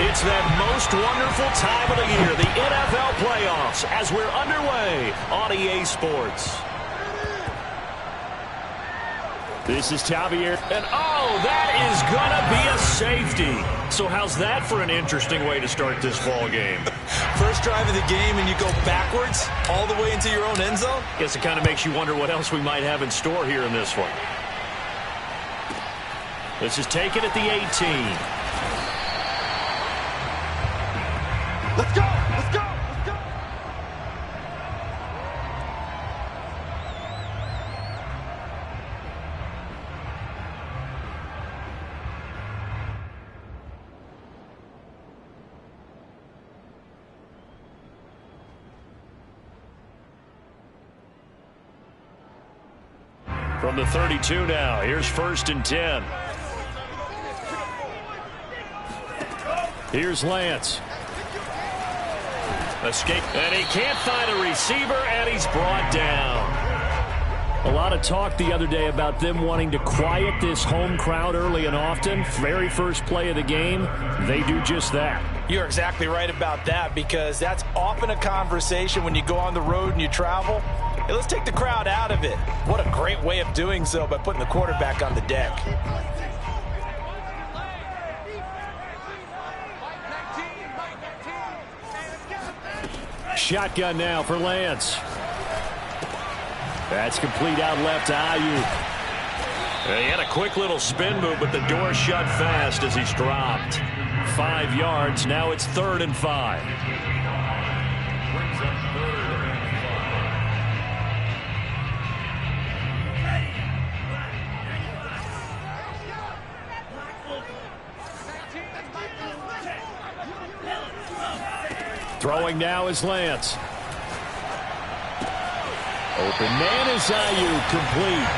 It's that most wonderful time of the year, the NFL playoffs, as we're underway on EA Sports. This is Tavier, and oh, that is going to be a safety. So how's that for an interesting way to start this ball game? First drive of the game, and you go backwards all the way into your own end zone? Guess it kind of makes you wonder what else we might have in store here in this one. This is taken at the 18. Let's go! Let's go! Let's go! From the 32 now, here's 1st and 10. Here's Lance. Escape, and he can't find a receiver, and he's brought down. A lot of talk the other day about them wanting to quiet this home crowd early and often. Very first play of the game, they do just that. You're exactly right about that, because that's often a conversation when you go on the road and you travel. Hey, let's take the crowd out of it. What a great way of doing so by putting the quarterback on the deck. Shotgun now for Lance. That's complete out left to Ayuk. He had a quick little spin move, but the door shut fast as he's dropped. 5 yards. Now it's 3rd and 5. Throwing now is Lance. Open man is Ayuk, complete.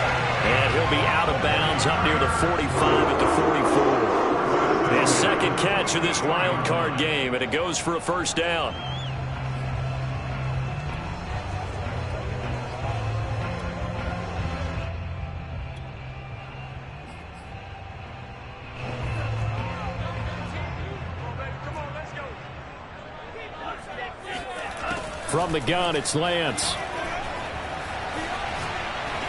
And he'll be out of bounds up near the 45 at the 44. His second catch of this wild card game, and it goes for a 1st down. From the gun, it's Lance.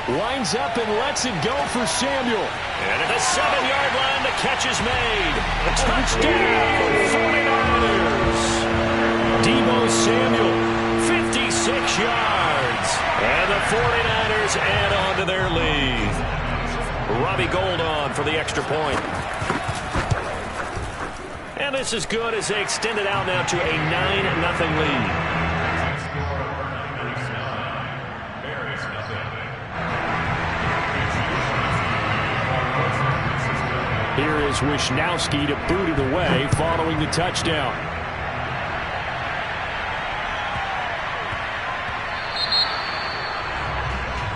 Winds up and lets it go for Samuel. And at the 7-yard line, the catch is made. A touchdown, 49ers. Deebo Samuel, 56 yards. And the 49ers add on to their lead. Robbie Gould on for the extra point. And this is good as they extend it out now to a 9-0 lead. Here is Wisnowski to boot it away following the touchdown.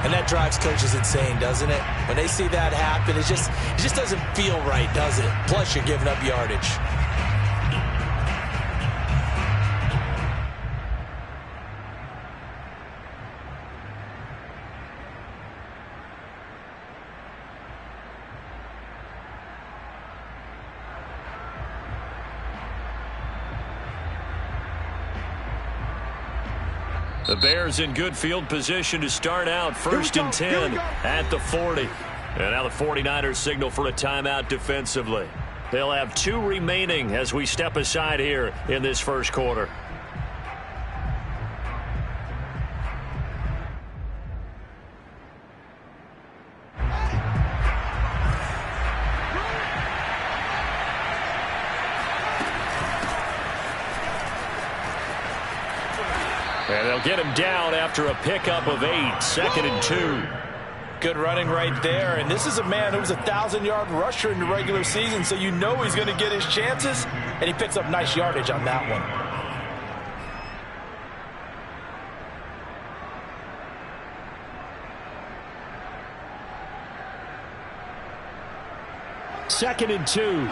And that drives coaches insane, doesn't it? When they see that happen, it just doesn't feel right, does it? Plus, you're giving up yardage. The Bears in good field position to start out 1st and 10 at the 40. And now the 49ers signal for a timeout defensively. They'll have 2 remaining as we step aside here in this first quarter. And they'll get him down after a pickup of 8, 2nd and 2. Good running right there. And this is a man who was a 1,000-yard rusher in the regular season, so you know he's going to get his chances, and he picks up nice yardage on that one. Second and 2.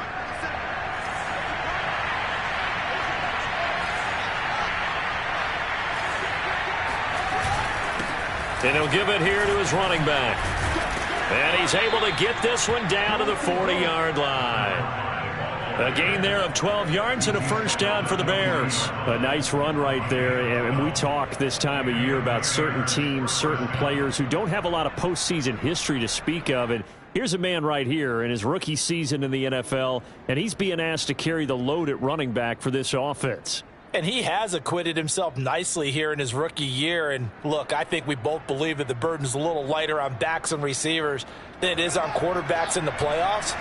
And he'll give it here to his running back. And he's able to get this one down to the 40-yard line. A gain there of 12 yards and a first down for the Bears. A nice run right there. And we talk this time of year about certain teams, certain players who don't have a lot of postseason history to speak of. And here's a man right here in his rookie season in the NFL, and he's being asked to carry the load at running back for this offense. And he has acquitted himself nicely here in his rookie year. And look, I think we both believe that the burden's a little lighter on backs and receivers than it is on quarterbacks in the playoffs.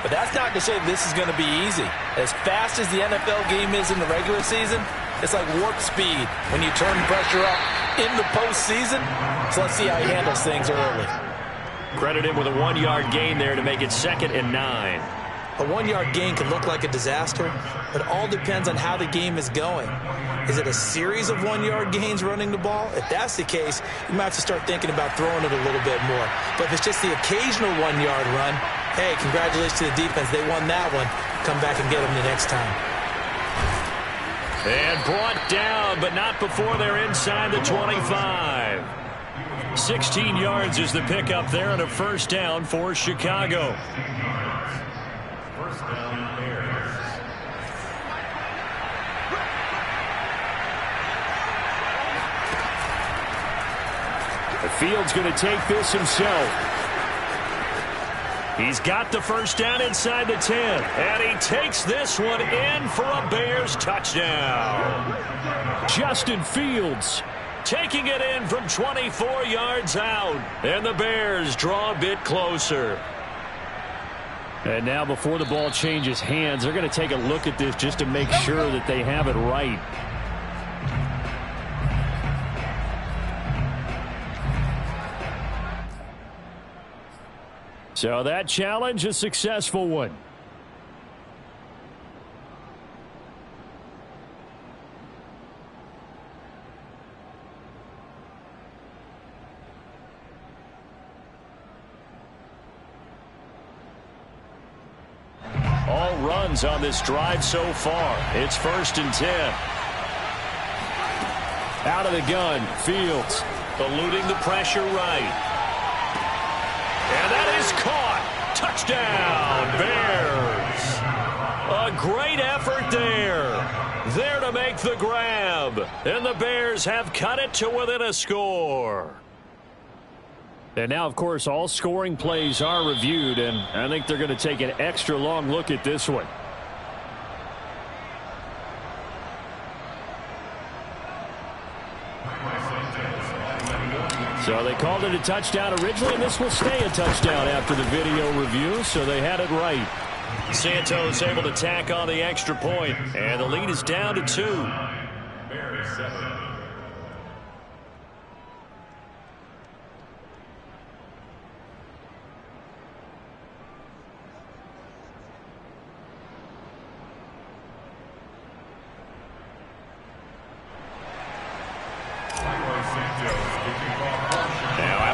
But that's not to say this is going to be easy. As fast as the NFL game is in the regular season, it's like warp speed when you turn pressure up in the postseason. So let's see how he handles things early. Credit him with a 1-yard gain there to make it 2nd and 9. A 1-yard gain can look like a disaster, but it all depends on how the game is going. Is it a series of 1-yard gains running the ball? If that's the case, you might have to start thinking about throwing it a little bit more. But if it's just the occasional 1-yard run, hey, congratulations to the defense. They won that one. Come back and get them the next time. And brought down, but not before they're inside the 25. 16 yards is the pickup there and a first down for Chicago. First down, Bears. Fields going to take this himself. He's got the first down inside the 10. And he takes this one in for a Bears touchdown. Justin Fields taking it in from 24 yards out. And the Bears draw a bit closer. And now before the ball changes hands, they're going to take a look at this just to make sure that they have it right. So that challenge, a successful one. All runs on this drive so far. It's 1st and 10. Out of the gun, Fields. Eluding the pressure right. And that is caught. Touchdown, Bears. A great effort there. There to make the grab. And the Bears have cut it to within a score. And now, of course, all scoring plays are reviewed, and I think they're going to take an extra long look at this one. So they called it a touchdown originally, and this will stay a touchdown after the video review, so they had it right. Santos able to tack on the extra point, and the lead is down to 2. Bears 7.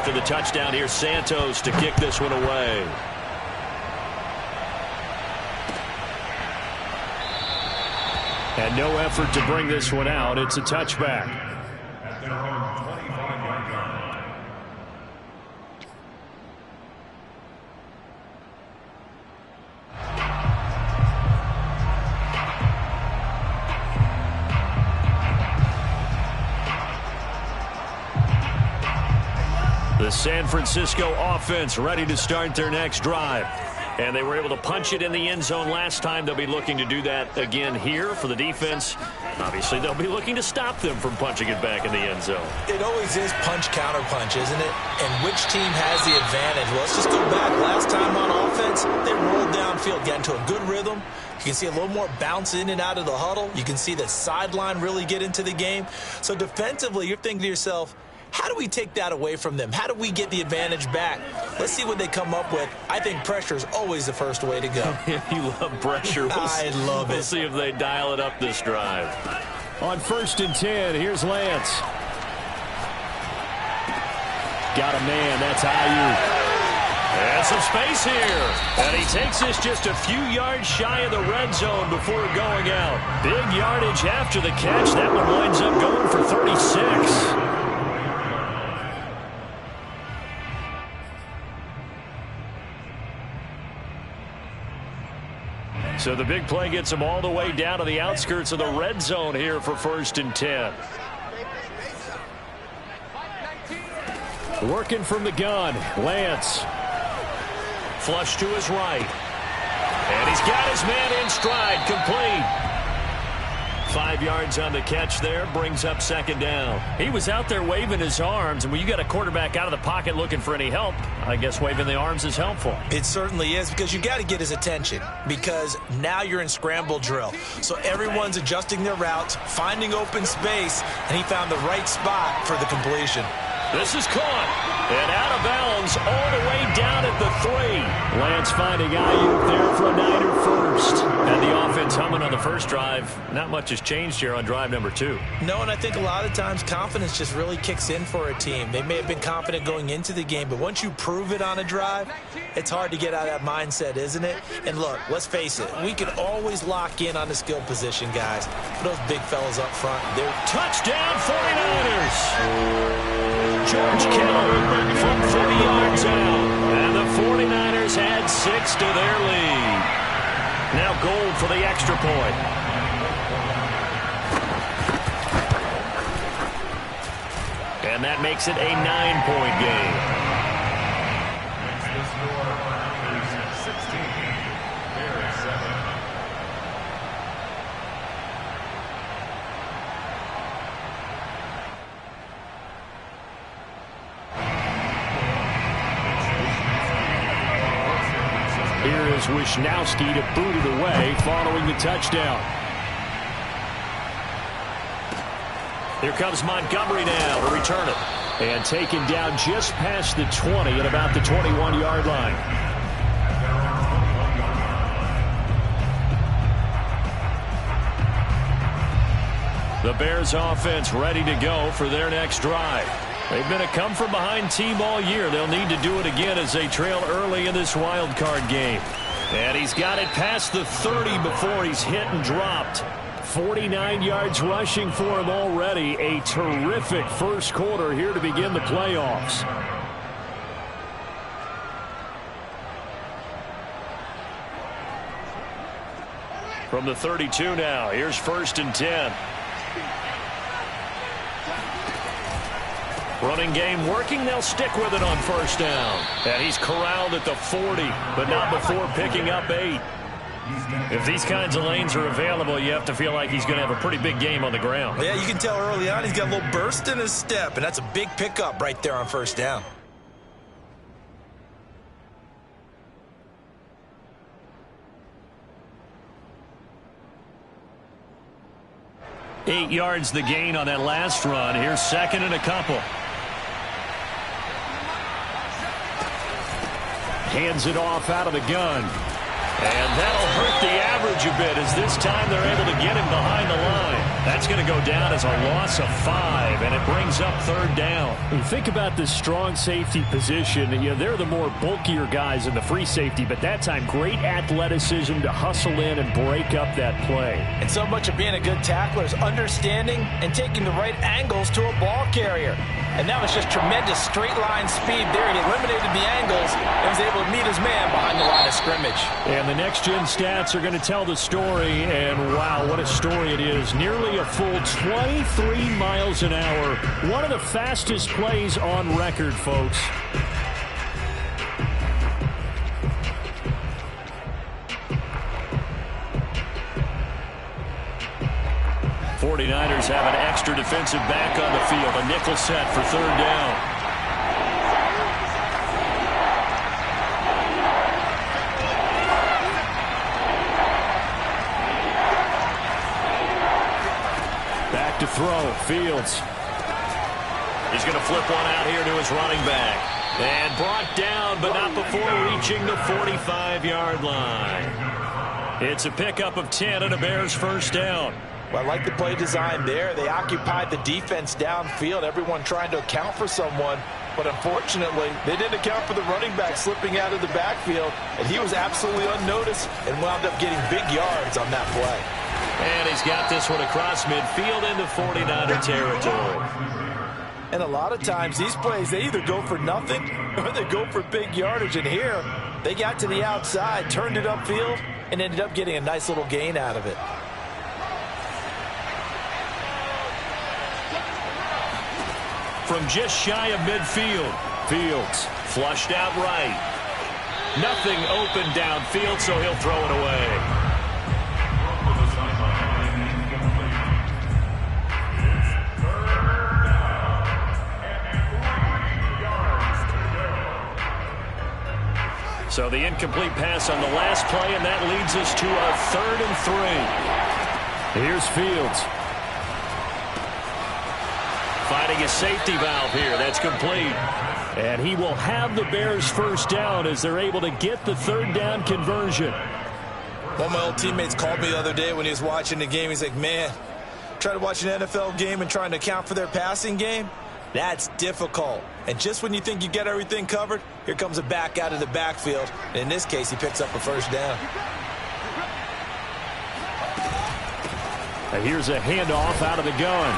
The touchdown here, Santos to kick this one away. And no effort to bring this one out. It's a touchback. The San Francisco offense ready to start their next drive. And they were able to punch it in the end zone last time. They'll be looking to do that again here for the defense. Obviously, they'll be looking to stop them from punching it back in the end zone. It always is punch-counter-punch, isn't it? And which team has the advantage? Well, let's just go back. Last time on offense, they rolled downfield, got into a good rhythm. You can see a little more bounce in and out of the huddle. You can see the sideline really get into the game. So defensively, you're thinking to yourself, how do we take that away from them? How do we get the advantage back? Let's see what they come up with. I think pressure is always the first way to go. You love pressure. I love it. We'll see if they dial it up this drive. On 1st and 10, here's Lance. Got a man. That's Ayuk. And some space here. And he takes this just a few yards shy of the red zone before going out. Big yardage after the catch. That one winds up going for 36. So the big play gets them all the way down to the outskirts of the red zone here for 1st and 10. Working from the gun, Lance. Flush to his right. And he's got his man in stride, complete. 5 yards on the catch there, brings up 2nd down. He was out there waving his arms, and when you got a quarterback out of the pocket looking for any help, I guess waving the arms is helpful. It certainly is, because you got to get his attention, because now you're in scramble drill. So everyone's adjusting their routes, finding open space, and he found the right spot for the completion. This is caught and out of bounds all the way down at the 3. Lance finding Ayuk there for a Niner first. And the offense humming on the first drive. Not much has changed here on drive number 2. No, and I think a lot of times confidence just really kicks in for a team. They may have been confident going into the game, but once you prove it on a drive, it's hard to get out of that mindset, isn't it? And look, let's face it, we can always lock in on the skill position, guys. Those big fellas up front, they're touchdown 49ers! George Kittle from 30 yards out. And the 49ers add 6 to their lead. Now Gold for the extra point. And that makes it a 9-point game. Here is Wisnowski to boot it away following the touchdown. Here comes Montgomery now to return it. And taken down just past the 20 at about the 21-yard line. The Bears offense ready to go for their next drive. They've been a come-from-behind team all year. They'll need to do it again as they trail early in this wild card game. And he's got it past the 30 before he's hit and dropped. 49 yards rushing for him already. A terrific first quarter here to begin the playoffs. From the 32 now, here's 1st and 10. Running game working. They'll stick with it on 1st down. And he's corralled at the 40, but not before picking up 8. If these kinds of lanes are available, you have to feel like he's going to have a pretty big game on the ground. Yeah, you can tell early on he's got a little burst in his step, and that's a big pickup right there on 1st down. Eight yards the gain on that last run. Here's 2nd and a couple. Hands it off out of the gun. And that'll hurt the average a bit as this time they're able to get him behind the line. That's going to go down as a loss of 5, and it brings up 3rd down. You think about the strong safety position. You know, they're the more bulkier guys in the free safety, but that time great athleticism to hustle in and break up that play. And so much of being a good tackler is understanding and taking the right angles to a ball carrier. And that was just tremendous straight-line speed there. He eliminated the angles and was able to meet his man behind the line of scrimmage. And the next-gen stats are going to tell the story, and wow, what a story it is. Nearly a full 23 miles an hour. One of the fastest plays on record, folks. '49ers have an extra defensive back on the field. A nickel set for 3rd down. Back to throw. Fields. He's going to flip one out here to his running back. And brought down, but not before reaching the 45-yard line. It's a pickup of 10 and a Bears 1st down. Well, I like the play design there. They occupied the defense downfield, everyone trying to account for someone. But unfortunately, they didn't account for the running back slipping out of the backfield. And he was absolutely unnoticed and wound up getting big yards on that play. And he's got this one across midfield into 49er territory. And a lot of times, these plays, they either go for nothing or they go for big yardage. And here, they got to the outside, turned it upfield, and ended up getting a nice little gain out of it. From just shy of midfield, Fields flushed out right. Nothing open downfield, so he'll throw it away. So the incomplete pass on the last play, and that leads us to a 3rd and 3. Here's Fields. Finding a safety valve here. That's complete. And he will have the Bears first down as they're able to get the 3rd down conversion. One of my old teammates called me the other day when he was watching the game. He's like, man, try to watch an NFL game and trying to account for their passing game. That's difficult. And just when you think you get everything covered, here comes a back out of the backfield. And in this case, he picks up a first down. And here's a handoff out of the gun.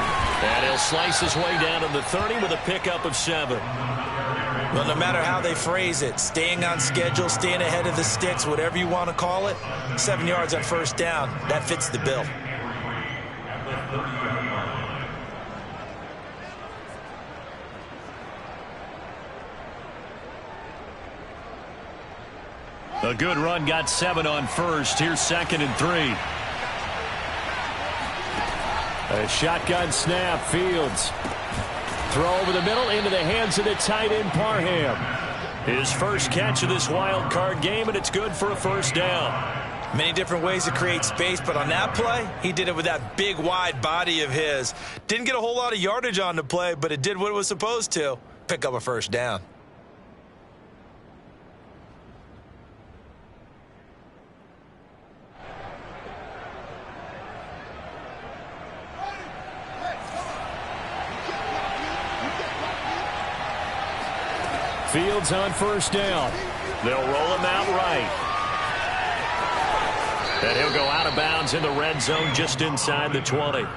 And he'll slice his way down to the 30 with a pickup of 7. Well, no matter how they phrase it, staying on schedule, staying ahead of the sticks, whatever you want to call it, 7 yards on first down, that fits the bill. A good run got 7 on first. Here's 2nd and 3. A shotgun snap. Fields. Throw over the middle into the hands of the tight end Parham. His first catch of this wild card game, and it's good for a first down. Many different ways to create space, but on that play, he did it with that big, wide body of his. Didn't get a whole lot of yardage on the play, but it did what it was supposed to. Pick up a first down. Fields on first down. They'll roll him out right. And he'll go out of bounds in the red zone just inside the 20.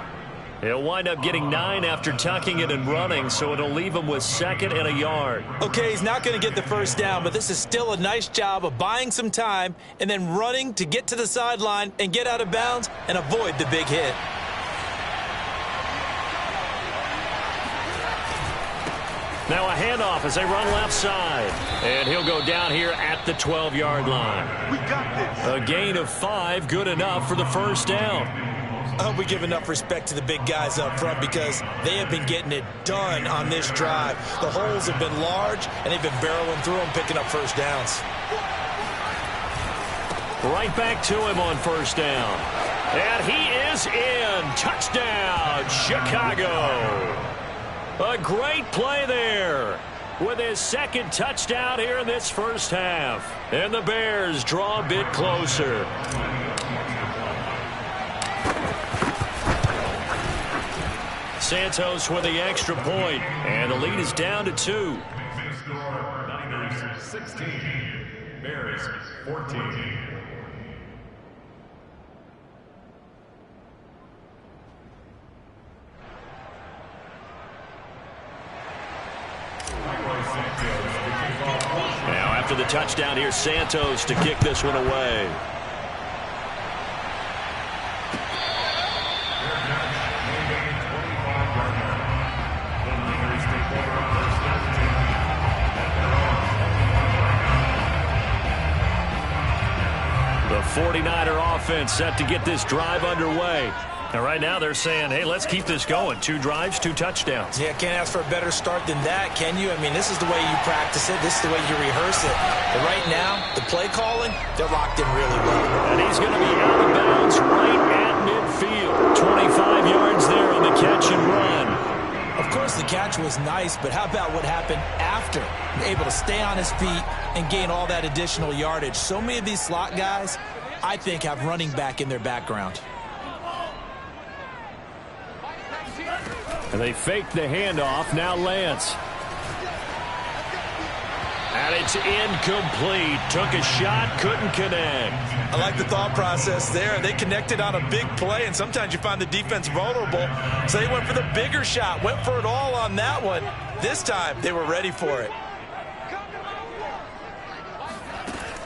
He'll wind up getting 9 after tucking it and running, so it'll leave him with 2nd and a yard. Okay, he's not going to get the first down, but this is still a nice job of buying some time and then running to get to the sideline and get out of bounds and avoid the big hit. Now a handoff as they run left side. And he'll go down here at the 12-yard line. We got this. A gain of 5, good enough for the first down. I hope we give enough respect to the big guys up front because they have been getting it done on this drive. The holes have been large, and they've been barreling through them, picking up first downs. Right back to him on first down. And he is in. Touchdown, Chicago. A great play there with his 2nd touchdown here in this first half. And the Bears draw a bit closer. Santos with the extra point, and the lead is down to 2. Niners 16, Bears 14. Now after the touchdown, here's Santos to kick this one away. The 49er offense set to get this drive underway. And right now they're saying, hey, let's keep this going. 2 drives, 2 touchdowns. Yeah, can't ask for a better start than that, can you? I mean, this is the way you practice it. This is the way you rehearse it. But right now, the play calling, they're locked in really well. And he's going to be out of bounds right at midfield. 25 yards there on the catch and run. Of course, the catch was nice, but how about what happened after? Able to stay on his feet and gain all that additional yardage. So many of these slot guys, I think, have running back in their background. And they fake the handoff. Now Lance. And it's incomplete. Took a shot, couldn't connect. I like the thought process there. They connected on a big play, and sometimes you find the defense vulnerable. So they went for the bigger shot, went for it all on that one. This time, they were ready for it.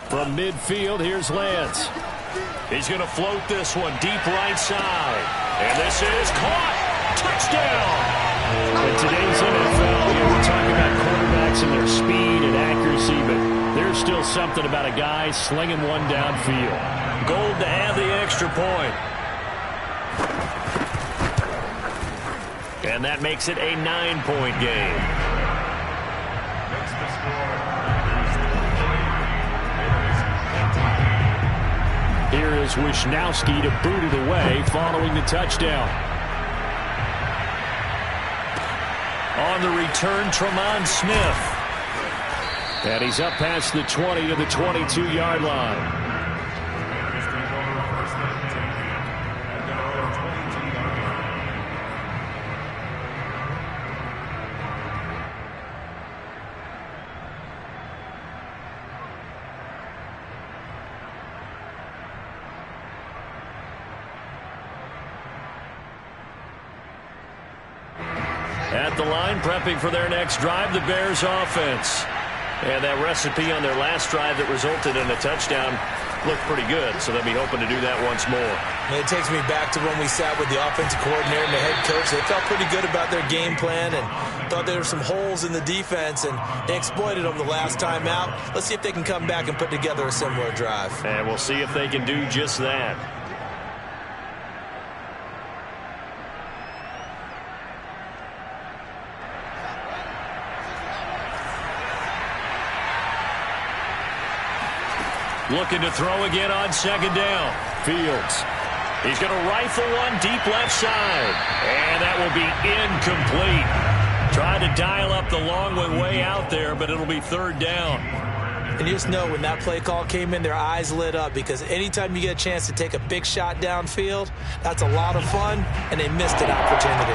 From midfield, here's Lance. He's going to float this one deep right side. And this is caught. Touchdown. In today's NFL, we're talking about quarterbacks and their speed and accuracy, but there's still something about a guy slinging one downfield. Gold to add the extra point. And that makes it a 9-point game. Here is Wishnowski to boot it away following the touchdown. On the return, Tremont Smith. And he's up past the 20 to the 22-yard line. At the line, prepping for their next drive, the Bears offense. And that recipe on their last drive that resulted in a touchdown looked pretty good, so they'll be hoping to do that once more. And it takes me back to when we sat with the offensive coordinator and the head coach. They felt pretty good about their game plan and thought there were some holes in the defense, and they exploited them the last time out. Let's see if they can come back and put together a similar drive. And we'll see if they can do just that. Looking to throw again on second down. Fields. He's going to rifle one deep left side. And that will be incomplete. Tried to dial up the long way out there, but it'll be third down. And you just know when that play call came in, their eyes lit up, because anytime you get a chance to take a big shot downfield, that's a lot of fun, and they missed an opportunity.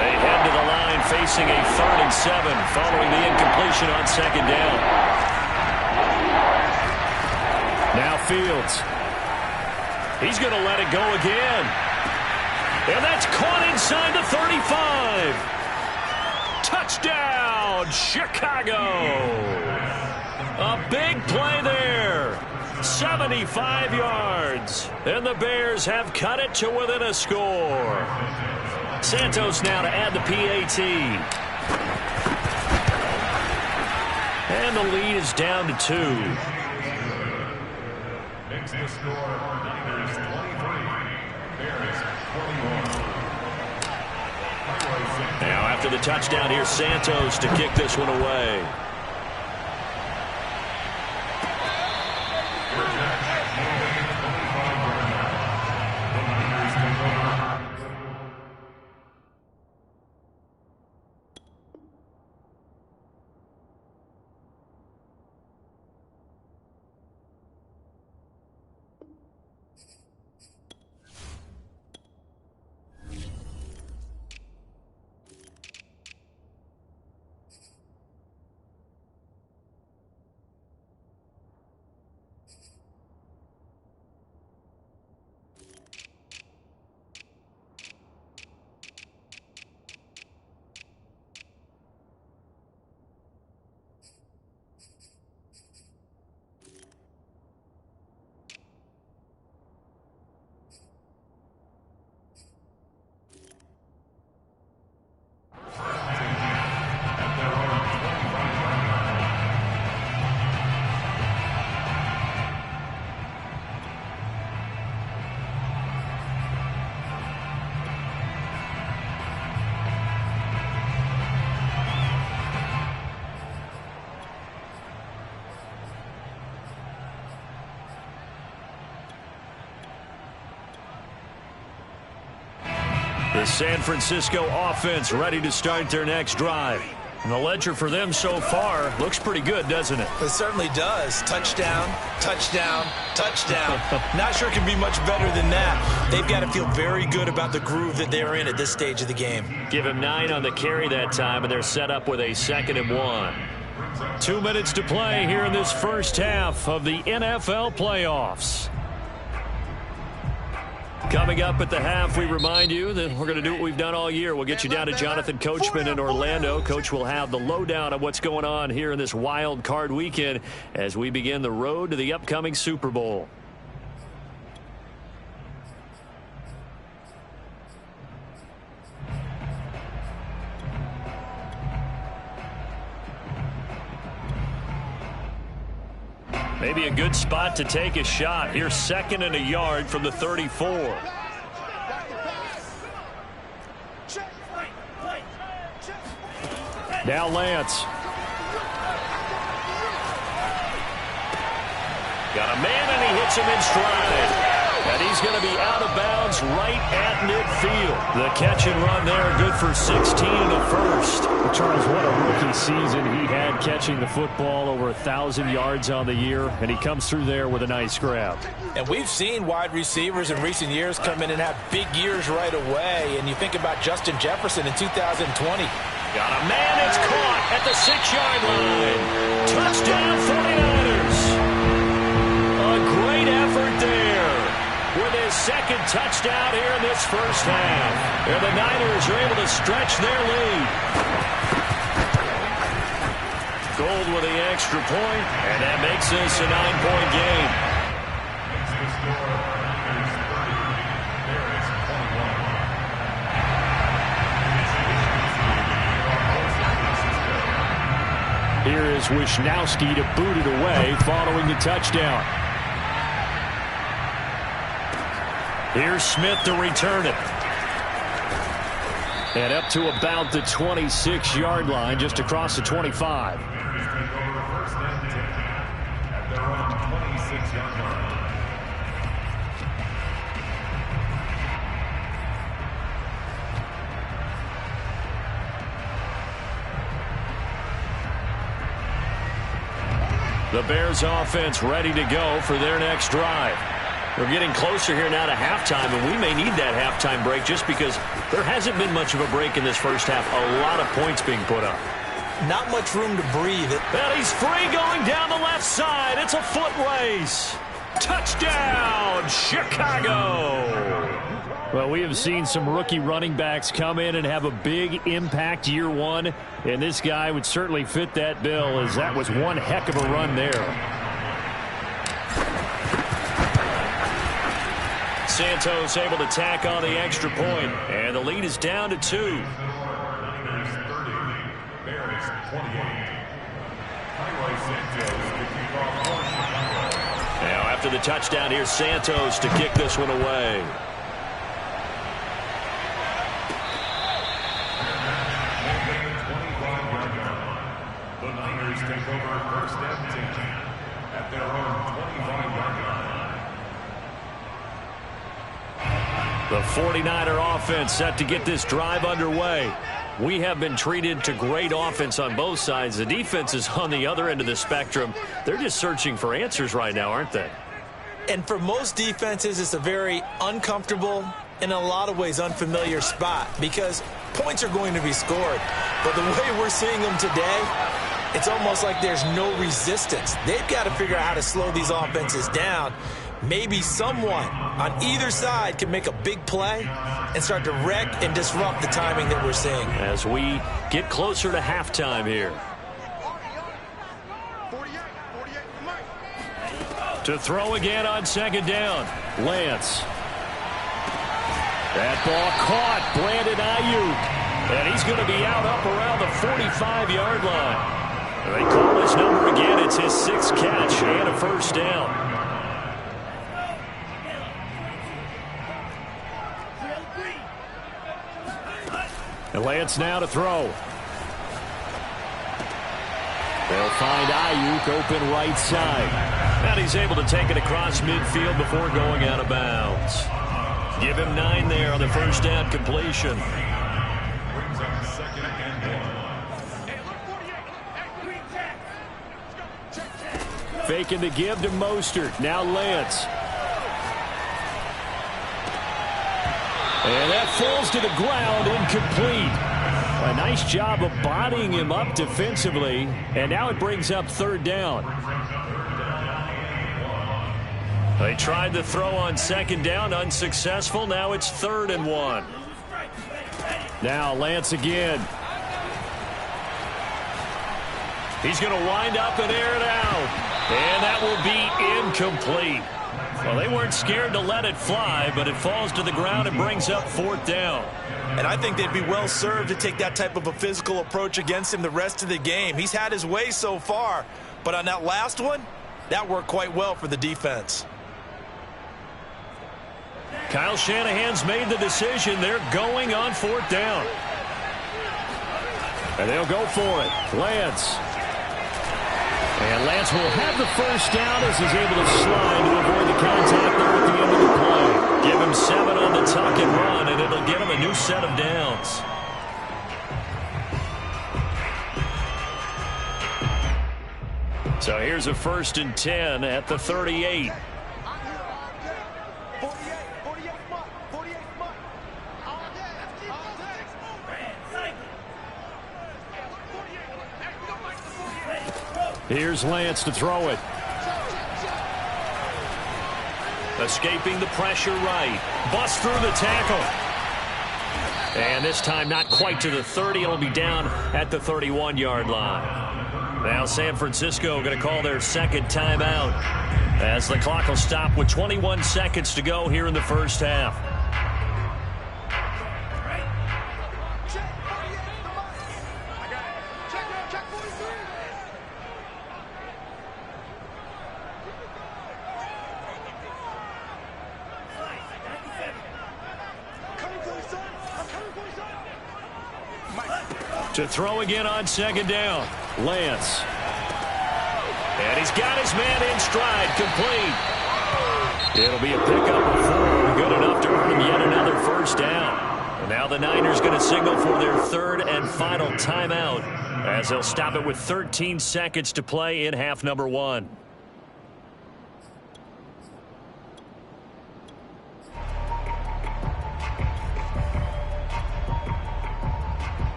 They head to the line facing a 3rd and 7 following the incompletion on second down. Now Fields. He's going to let it go again. And that's caught inside the 35. Touchdown, Chicago. A big play there. 75 yards. And the Bears have cut it to within a score. Santos now to add the PAT. And the lead is down to 2. Makes the score Niners 23, Bears 21. Now after the touchdown, here's Santos to kick this one away. The San Francisco offense ready to start their next drive. And the ledger for them so far looks pretty good, doesn't it? It certainly does. Touchdown, touchdown, touchdown. Not sure it can be much better than that. They've got to feel very good about the groove that they're in at this stage of the game. Give him 9 on the carry that time, and they're set up with a 2nd and 1. 2 minutes to play here in this first half of the NFL playoffs. Coming up at the half, we remind you that we're going to do what we've done all year. We'll get you down to Jonathan Coachman in Orlando. Coach will have the lowdown of what's going on here in this wild card weekend as we begin the road to the upcoming Super Bowl. Maybe a good spot to take a shot. Here's 2nd and a yard from the 34. Now Lance. Got a man, and he hits him in stride. And he's going to be out of bounds right at midfield. The catch and run there, good for 16 and a first. Well, Charles, what a rookie season he had catching the football, over 1,000 yards on the year, and he comes through there with a nice grab. And we've seen wide receivers in recent years come in and have big years right away. And you think about Justin Jefferson in 2020. Got a man, it's caught at the 6-yard line. Touchdown 49ers. A great effort there with his 2nd touchdown here in this first half. And the Niners are able to stretch their lead. Gold with the extra point, and that makes this a 9-point game. Here is Wishnowski to boot it away following the touchdown. Here's Smith to return it. And up to about the 26-yard line, just across the 25. The Bears offense ready to go for their next drive. We're getting closer here now to halftime, and we may need that halftime break just because there hasn't been much of a break in this first half. A lot of points being put up. Not much room to breathe. And he's free going down the left side. It's a foot race. Touchdown, Chicago. Well, we have seen some rookie running backs come in and have a big impact year one, and this guy would certainly fit that bill, as that was one heck of a run there. Santos able to tack on the extra point, and the lead is down to 2. Niners 30, Bears 28. Now after the touchdown, here's Santos to kick this one away. The Niners take over 1st and 10 at their own 25-yard line. The 49er offense set to get this drive underway. We have been treated to great offense on both sides. The defense is on the other end of the spectrum. They're just searching for answers right now, aren't they? And for most defenses, it's a very uncomfortable, in a lot of ways, unfamiliar spot because points are going to be scored. But the way we're seeing them today, it's almost like there's no resistance. They've got to figure out how to slow these offenses down. Maybe someone on either side can make a big play and start to wreck and disrupt the timing that we're seeing. As we get closer to halftime here. To throw again on 2nd down. Lance. That ball caught. Brandon Ayuk. And he's going to be out up around the 45-yard line. They call his number again. It's his 6th catch and a first down. And Lance now to throw. They'll find Ayuk open right side. And he's able to take it across midfield before going out of bounds. Give him 9 there on the first down completion. Brings up 2nd and 1. Faking the give to Mostert. Now Lance. And that falls to the ground, incomplete. A nice job of bodying him up defensively. And now it brings up 3rd down. They tried to throw on 2nd down, unsuccessful. Now it's 3rd and 1. Now Lance again. He's going to wind up and air it out. And that will be incomplete. Well, they weren't scared to let it fly, but it falls to the ground and brings up 4th down. And I think they'd be well served to take that type of a physical approach against him the rest of the game. He's had his way so far, but on that last one, That worked quite well for the defense. Kyle Shanahan's made the decision. They're going on 4th down. And they'll go for it. Lance. And Lance will have the first down as he's able to slide to avoid the contact there at the end of the play. Give him 7 on the tuck and run, and it'll get him a new set of downs. So here's a 1st and 10 at the 38. Here's Lance to throw it. Escaping the pressure right. Bust through the tackle. And this time not quite to the 30. It'll be down at the 31-yard line. Now San Francisco going to call their 2nd timeout as the clock will stop with 21 seconds to go here in the first half. To throw again on 2nd down. Lance. And he's got his man in stride. Complete. It'll be a pickup of 4. Good enough to earn him yet another first down. And now the Niners going to signal for their 3rd and final timeout as they'll stop it with 13 seconds to play in half number 1.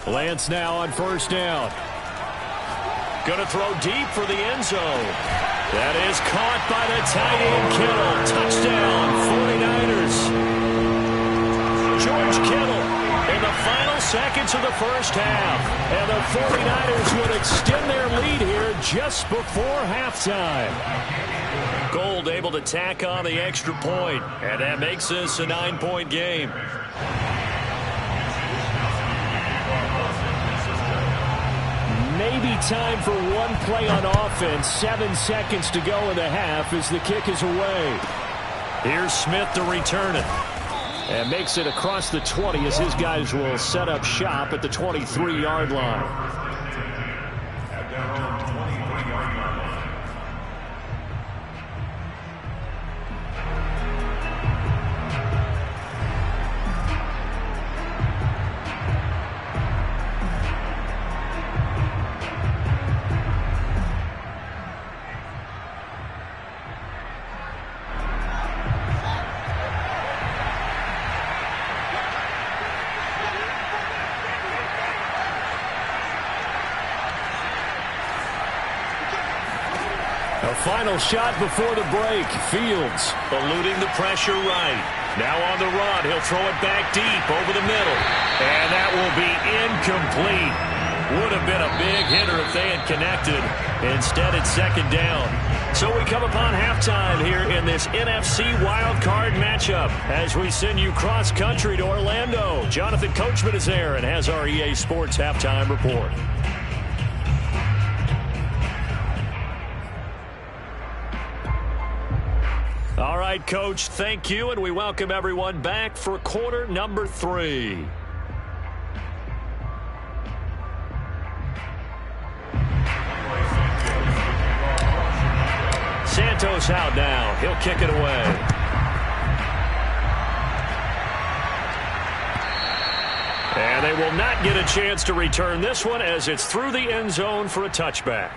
Lance now on 1st down. Going to throw deep for the end zone. That is caught by the tight end Kittle. Touchdown, 49ers. George Kittle in the final seconds of the first half. And the 49ers would extend their lead here just before halftime. Gold able to tack on the extra point. And that makes this a 9-point game. Maybe time for one play on offense. 7 seconds to go in the half as the kick is away. Here's Smith to return it. And makes it across the 20 as his guys will set up shop at the 23-yard line. Final shot before the break. Fields eluding the pressure right. Now on the run. He'll throw it back deep over the middle. And that will be incomplete. Would have been a big hitter if they had connected. Instead, it's 2nd down. So we come upon halftime here in this NFC wildcard matchup as we send you cross-country to Orlando. Jonathan Coachman is there and has our EA Sports halftime report. All right, Coach, thank you, and we welcome everyone back for quarter number 3. Santos out now. He'll kick it away. And they will not get a chance to return this one as it's through the end zone for a touchback.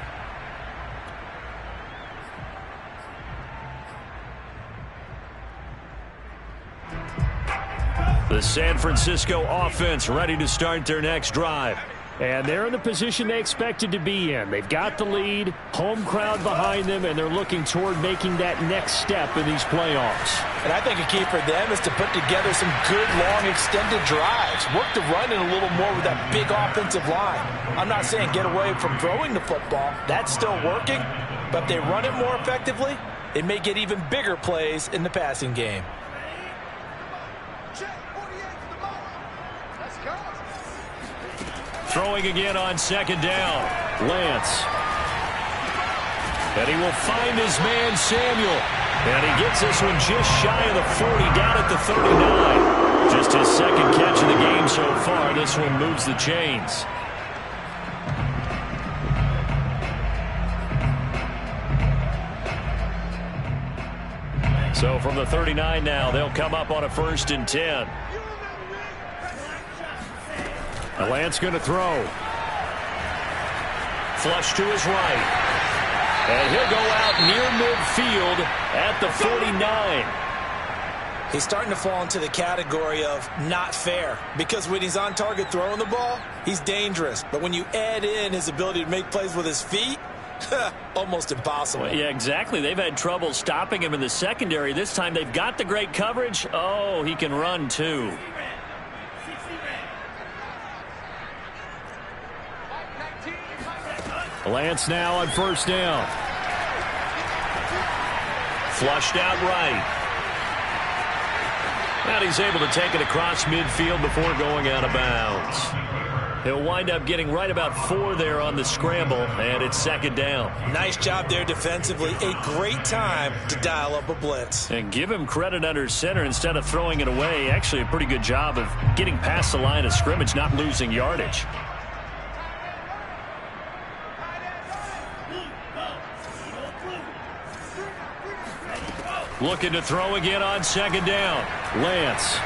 The San Francisco offense ready to start their next drive. And they're in the position they expected to be in. They've got the lead, home crowd behind them, and they're looking toward making that next step in these playoffs. And I think a key for them is to put together some good, long, extended drives. Work the run in a little more with that big offensive line. I'm not saying get away from throwing the football. That's still working. But if they run it more effectively, it may get even bigger plays in the passing game. Throwing again on second down. Lance. And he will find his man, Samuel. And he gets this one just shy of the 40, down at the 39. Just his second catch of the game so far. This one moves the chains. So from the 39 now, they'll come up on a 1st and 10. Lance going to throw. Flush to his right. And he'll go out near midfield at the 49. He's starting to fall into the category of not fair, because when he's on target throwing the ball, he's dangerous. But when you add in his ability to make plays with his feet, almost impossible. Well, yeah, exactly. They've had trouble stopping him in the secondary. This time they've got the great coverage. Oh, he can run too. Lance now on 1st down. Flushed out right. And he's able to take it across midfield before going out of bounds. He'll wind up getting right about 4 there on the scramble, and it's 2nd down. Nice job there defensively. A great time to dial up a blitz. And give him credit under center instead of throwing it away. Actually, a pretty good job of getting past the line of scrimmage, not losing yardage. Looking to throw again on 2nd down. Lance.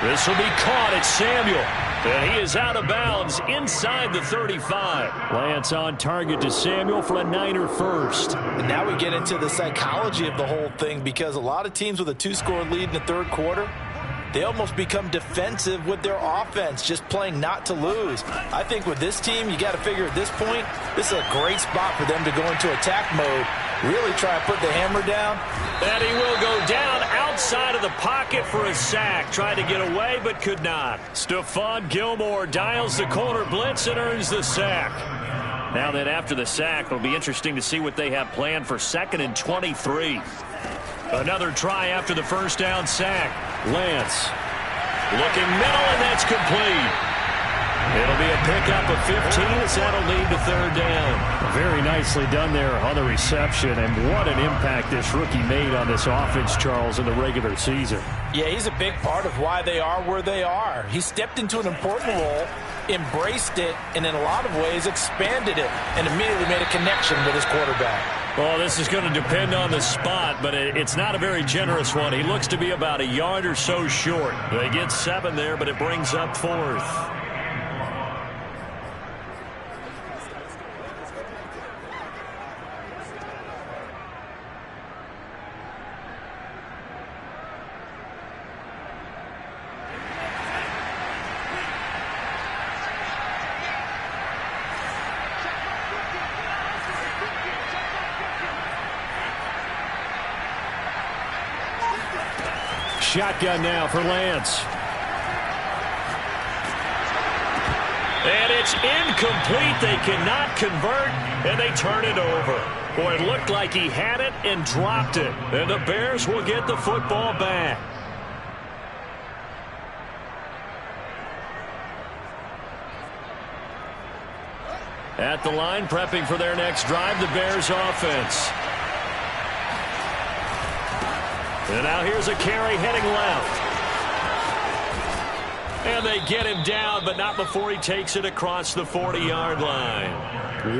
This will be caught at Samuel. And he is out of bounds inside the 35. Lance on target to Samuel for a Niner first. And now we get into the psychology of the whole thing, because a lot of teams with a 2-score lead in the 3rd quarter, they almost become defensive with their offense, just playing not to lose. I think with this team, you got to figure at this point, this is a great spot for them to go into attack mode, really try to put the hammer down. And he will go down outside of the pocket for a sack. Tried to get away, but could not. Stephon Gilmore dials the corner blitz and earns the sack. Now then, after the sack, it'll be interesting to see what they have planned for 2nd and 23. Another try after the 1st down sack. Lance looking middle, and that's complete. It'll be a pickup of 15 as that'll lead to 3rd down. Very nicely done there on the reception, and what an impact this rookie made on this offense, Charles, in the regular season. Yeah, he's a big part of why they are where they are. He stepped into an important role, embraced it, and in a lot of ways expanded it, and immediately made a connection with his quarterback. Well, this is going to depend on the spot, but it's not a very generous one. He looks to be about a yard or so short. They get 7 there, but it brings up 4th. Shotgun now for Lance. And it's incomplete. They cannot convert, and they turn it over. Boy, it looked like he had it and dropped it. And the Bears will get the football back. At the line, prepping for their next drive, the Bears offense. And now here's a carry heading left. And they get him down, but not before he takes it across the 40-yard line.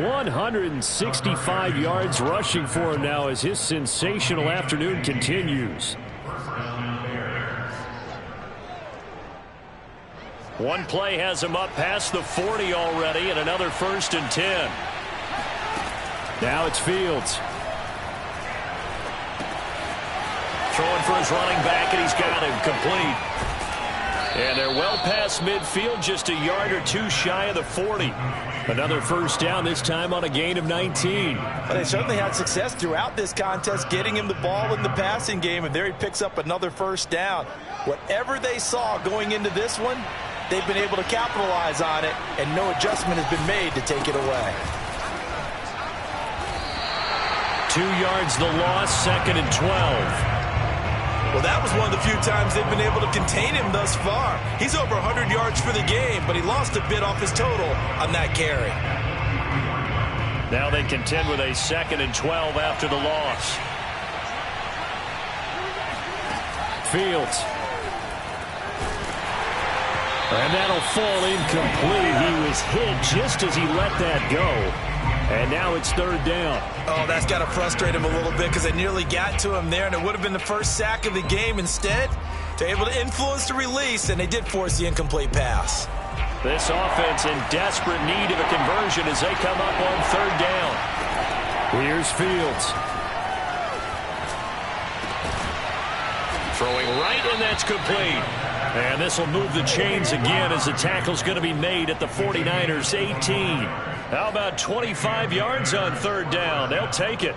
165 yards rushing for him now as his sensational afternoon continues. One play has him up past the 40 already, and another 1st and 10. Now it's Fields. Throwing for his running back, and he's got him complete. And they're well past midfield, just a yard or 2 shy of the 40. Another 1st down, this time on a gain of 19. But they certainly had success throughout this contest, getting him the ball in the passing game, and there he picks up another 1st down. Whatever they saw going into this one, they've been able to capitalize on it, and no adjustment has been made to take it away. 2 yards the loss, 2nd and 12. Well, that was one of the few times they've been able to contain him thus far. He's over 100 yards for the game, but he lost a bit off his total on that carry. Now they contend with a 2nd and 12 after the loss. Fields. And that'll fall incomplete. He was hit just as he let that go. And now it's 3rd down. Oh, that's got to frustrate him a little bit because they nearly got to him there, and it would have been the first sack of the game. Instead, they're able to influence the release, and they did force the incomplete pass. This offense in desperate need of a conversion as they come up on 3rd down. Here's Fields. Throwing right, and that's complete. And this will move the chains again as the tackle's going to be made at the 49ers 18. How about 25 yards on 3rd down? They'll take it.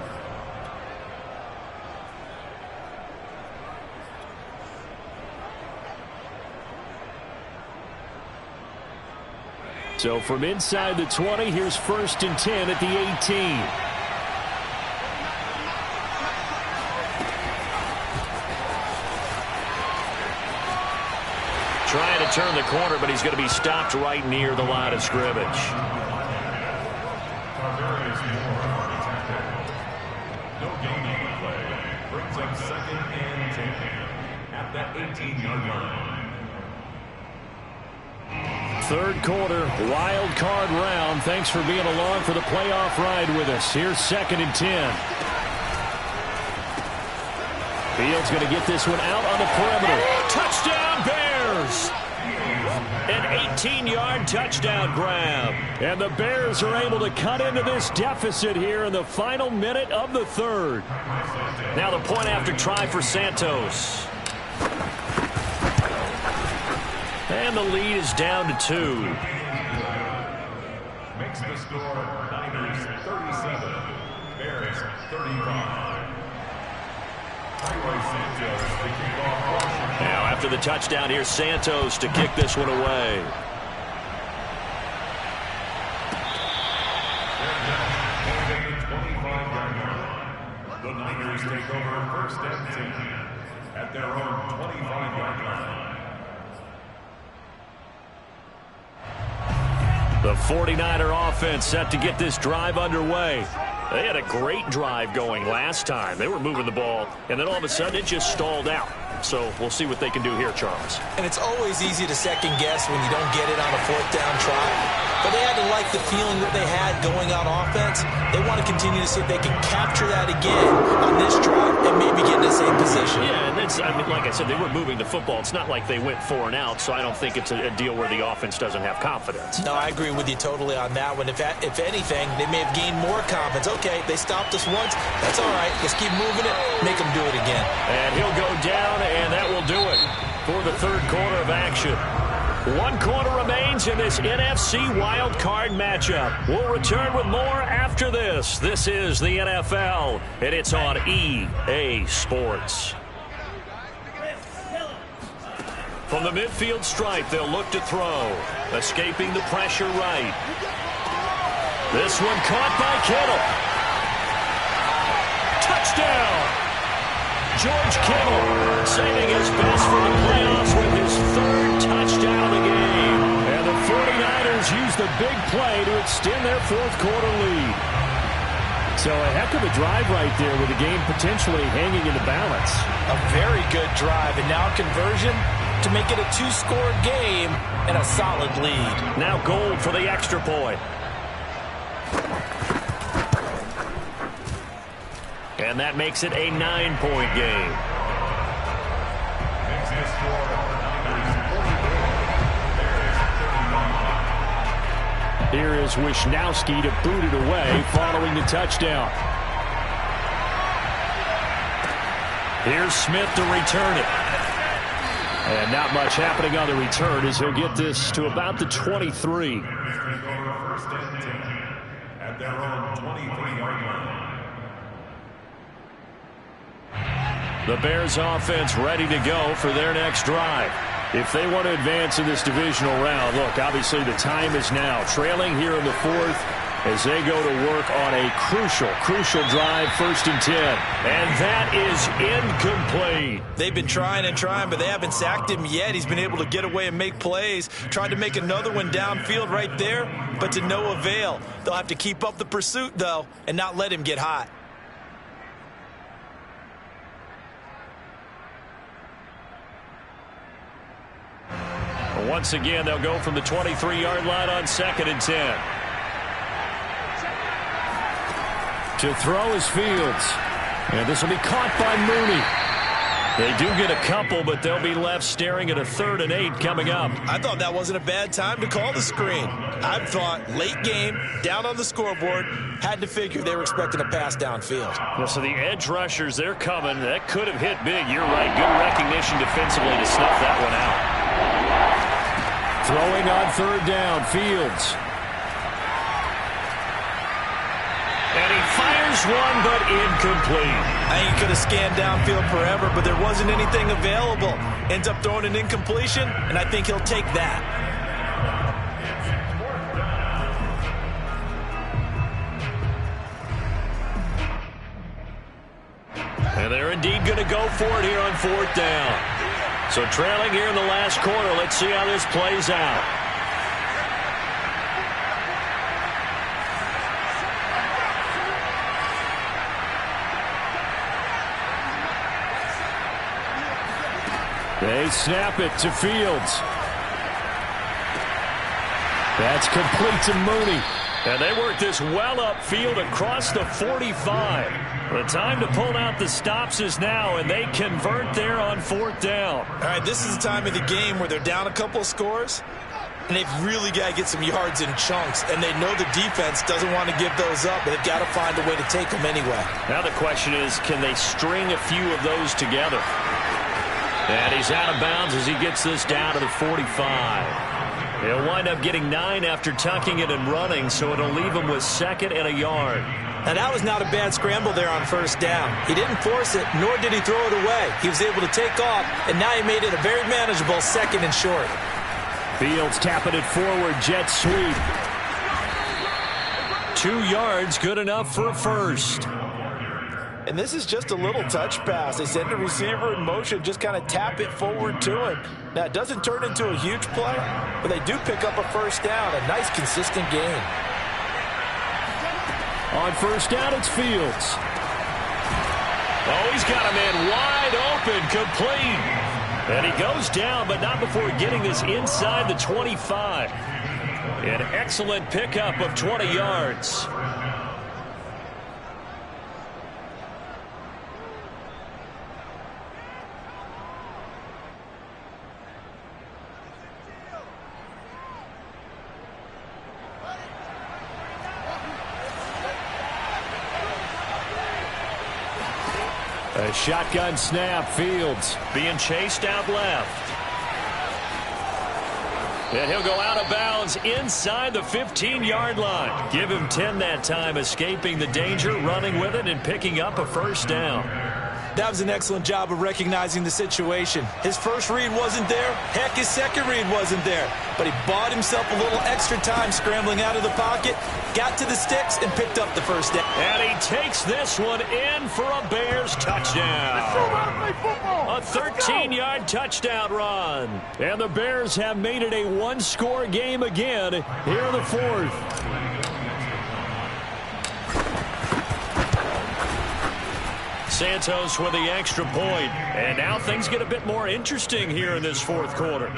So from inside the 20, here's 1st and 10 at the 18. Trying to turn the corner, but he's going to be stopped right near the line of scrimmage. No gain on the play. Brings up 2nd and 10 at that 18-yard line. 3rd quarter, wild card round. Thanks for being along for the playoff ride with us. Here's 2nd and 10. Fields going to get this one out on the perimeter. Touchdown, Bears! An 18-yard touchdown grab. And the Bears are able to cut into this deficit here in the final minute of the 3rd. Now the point after try for Santos. And the lead is down to 2. Makes the score Niners 37, Bears 35. Now after the touchdown, here's Santos to kick this one away. The Niners take over 1st and 10 at their own 25-yard line. The 49er offense set to get this drive underway. They had a great drive going last time. They were moving the ball, and then all of a sudden it just stalled out. So we'll see what they can do here, Charles. And it's always easy to second guess when you don't get it on a 4th down try. But they had to like the feeling that they had going on offense. They want to continue to see if they can capture that again on this drive and maybe get in the same position. Yeah, and that's, I mean, like I said, they were moving the football. It's not like they went 4 and out, so I don't think it's a deal where the offense doesn't have confidence. No, I agree with you totally on that one. If anything, they may have gained more confidence. Okay, they stopped us once. That's all right. Let's keep moving it. Make them do it again. And he'll go down, and that will do it for the 3rd quarter of action. 1 quarter remains in this NFC wild card matchup. We'll return with more after this. This is the NFL, and it's on EA Sports. From the midfield stripe, they'll look to throw. Escaping the pressure right. This one caught by Kittle. Touchdown! George Kittle saving his best for the playoffs with his 3rd touchdown of the game. And the 49ers use the big play to extend their 4th quarter lead. So a heck of a drive right there with the game potentially hanging in the balance. A very good drive, and now conversion to make it a 2-score game and a solid lead. Now Gold for the extra point. And that makes it a 9-point game. Here is Wisnowski to boot it away following the touchdown. Here's Smith to return it. And not much happening on the return as he'll get this to about the 23. At their own 23-yard line. The Bears offense ready to go for their next drive. If they want to advance in this divisional round, look, obviously the time is now. Trailing here in the 4th, as they go to work on a crucial drive, 1st and 10. And that is incomplete. They've been trying and trying, but they haven't sacked him yet. He's been able to get away and make plays. Tried to make another one downfield right there, but to no avail. They'll have to keep up the pursuit, though, and not let him get hot. Once again, they'll go from the 23-yard line on 2nd and 10. To throw is Fields. And this will be caught by Mooney. They do get a couple, but they'll be left staring at a 3rd and 8 coming up. I thought that wasn't a bad time to call the screen. I thought late game, down on the scoreboard, had to figure they were expecting a pass downfield. Well, so the edge rushers, they're coming. That could have hit big. You're right. Good recognition defensively to snuff that one out. Throwing on 3rd down, Fields. And he fires one, but incomplete. I think he could have scanned downfield forever, but there wasn't anything available. Ends up throwing an incompletion, and I think he'll take that. And they're indeed going to go for it here on 4th down. So trailing here in the last quarter, let's see how this plays out. They snap it to Fields. That's complete to Mooney. And they work this well upfield across the 45. The time to pull out the stops is now, and they convert there on 4th down. All right, this is the time of the game where they're down a couple of scores, and they've really got to get some yards in chunks, and they know the defense doesn't want to give those up, but they've got to find a way to take them anyway. Now the question is, can they string a few of those together? And he's out of bounds as he gets this down to the 45. He'll wind up getting 9 after tucking it and running, so it'll leave him with 2nd and a yard. Now, that was not a bad scramble there on 1st down. He didn't force it, nor did he throw it away. He was able to take off, and now he made it a very manageable 2nd and short. Fields tapping it forward, jet sweep. 2 yards, good enough for a 1st. And this is just a little touch pass. They send the receiver in motion, just kind of tap it forward to him. Now, it doesn't turn into a huge play, but they do pick up a 1st down, a nice, consistent gain. On 1st down, it's Fields. Oh, he's got a man wide open, complete. And he goes down, but not before getting this inside the 25. An excellent pickup of 20 yards. A shotgun snap, Fields being chased out left. And he'll go out of bounds inside the 15-yard line. Give him 10 that time, escaping the danger, running with it, and picking up a 1st down. That was an excellent job of recognizing the situation. His first read wasn't there. Heck, his second read wasn't there. But he bought himself a little extra time scrambling out of the pocket, got to the sticks, and picked up the 1st down. And he takes this one in for a Bears touchdown. A 13-yard touchdown run. And the Bears have made it a one-score game again here in the 4th. Santos with the extra point. And now things get a bit more interesting here in this 4th quarter.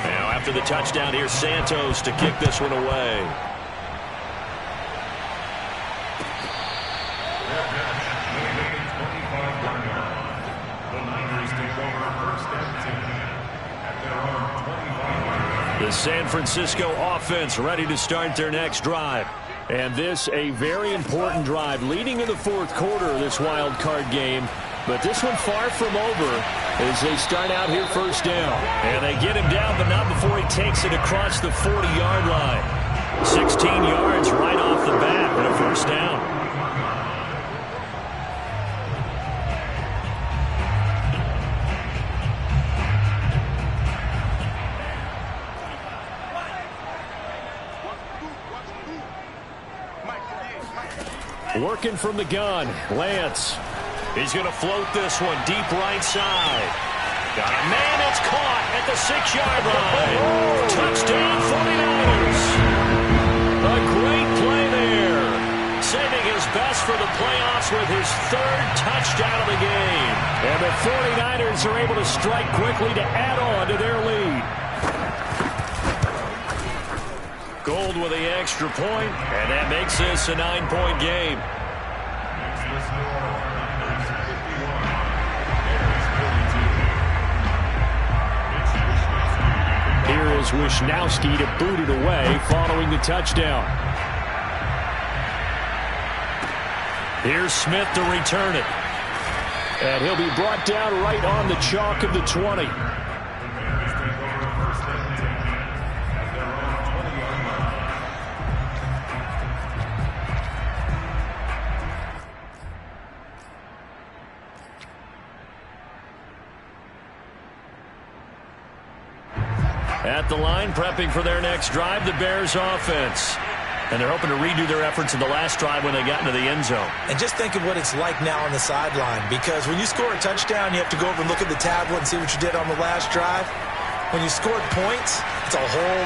Now after the touchdown, here's Santos to kick this one away. The San Francisco offense ready to start their next drive. And this a very important drive leading in the 4th quarter of this wild card game. But this one far from over as they start out here 1st down. And they get him down, but not before he takes it across the 40-yard line. 16 yards right off the bat and a 1st down. Working from the gun, Lance. He's going to float this one deep right side. Got a man that's caught at the 6-yard line. Touchdown 49ers. A great play there. Saving his best for the playoffs with his 3rd touchdown of the game. And the 49ers are able to strike quickly to add on to their lead. Gold with the extra point, and that makes this a 9-point game. Here is Wisnowski to boot it away following the touchdown. Here's Smith to return it. And he'll be brought down right on the chalk of the 20. At the line, prepping for their next drive, the Bears offense. And they're hoping to redo their efforts in the last drive when they got into the end zone. And just think of what it's like now on the sideline, because when you score a touchdown, you have to go over and look at the tablet and see what you did on the last drive. When you scored points, it's a whole lot.